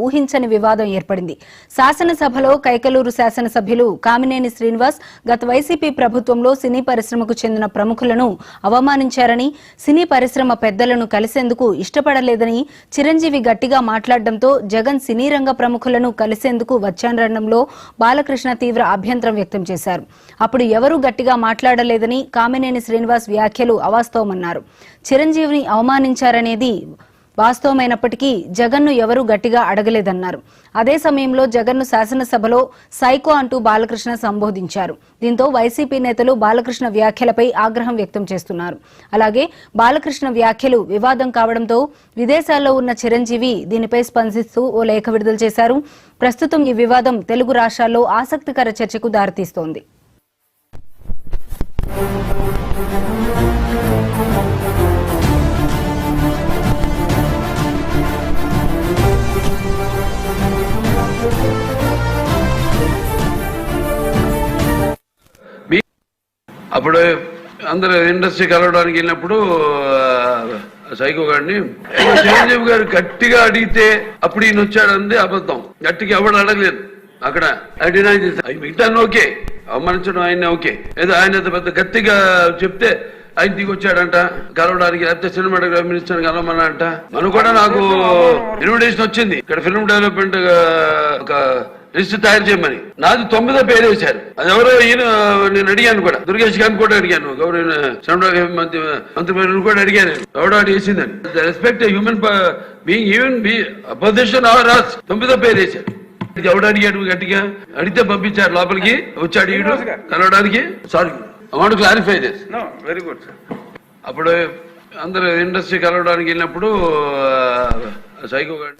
ఊహించని వివాదం ఏర్పడింది. శాసనసభలో కైకలూరు శాసనసభ్యులు కామినేని శ్రీనివాస్ గత వైసీపీ ప్రభుత్వంలో సినీ పరిశ్రమకు చెందిన ప్రముఖులను అవమానించారని, సినీ పరిశ్రమ పెద్దలను కలిసేందుకు ఇష్టపడలేదని చిరంజీవి గట్టిగా మాట్లాడడంతో జగన్ సినీ రంగ ప్రముఖులను కలిసేందుకు వచ్చారనడంలో బాలకృష్ణ తీవ్ర అభ్యంతరం వ్యక్తం చేశారు. అప్పుడు ఎవరూ గట్టిగా మాట్లాడలేదని కామినేని శ్రీనివాస్ వ్యాఖ్యలు అవాస్తవమన్నారు. చిరంజీవిని అవమానించారనేది వాస్తవమైనప్పటికీ జగన్ను ఎవరూ గట్టిగా అడగలేదన్నారు. అదే సమయంలో జగన్ను శాసనసభలో సైకో అంటూ బాలకృష్ణ సంబోధించారు. దీంతో వైసీపీ నేతలు బాలకృష్ణ వ్యాఖ్యలపై ఆగ్రహం వ్యక్తం చేస్తున్నారు. అలాగే బాలకృష్ణ వ్యాఖ్యలు వివాదం కావడంతో విదేశాల్లో ఉన్న చిరంజీవి దీనిపై స్పందిస్తూ ఓ లేఖ విడుదల చేశారు. ప్రస్తుతం ఈ వివాదం తెలుగు రాష్ట్రాల్లో ఆసక్తికర చర్చకు దారితీస్తోంది. అప్పుడు అందరు ఇండస్ట్రీ కలవడానికి వెళ్ళినప్పుడు సైకో గారిని చిరంజీవి గారు గట్టిగా అడిగితే అప్పుడు ఈయన వచ్చాడంది అబద్ధం. గట్టిగా ఎవడు అడగలేదు. అక్కడ డినై చేశారు. మిగతా ఓకే, అవమానించడం ఆయన ఓకే, ఏదో ఆయన పెద్ద గట్టిగా చెప్తే ఆయన దిగి వచ్చాడంట కలవడానికి, లేకపోతే సినిమాటోగ్రఫీ మినిస్టర్ కలవమన్నంట. మనం కూడా నాకు ఇన్విటేషన్ వచ్చింది ఇక్కడ ఫిల్మ్ డెవలప్మెంట్ ఒక లిస్ట్ తయారు చేయమని. నాది 9వ పేరు వేశారు. అది ఎవరో ఈయన నేను అడిగాను కూడా, దుర్గేష్ గారిని కూడా అడిగాను, సినిమాటోగ్రఫీ మంత్రి కూడా అడిగాను ఎవడో అడి వేసిందని. Respect human being, even opposition ఆర్ రాస్ 9వ పేరు వేశారు. ఎవడు అడిగాడు గట్టిగా అడిగితే పంపించారు లోపలికి, వచ్చి అడిగాడు కలవడానికి. Sorry, I want to clarify this. No, very good, sir. అప్పుడు అందరు ఇండస్ట్రీ కలవడానికి వెళ్ళినప్పుడు సైకో గారు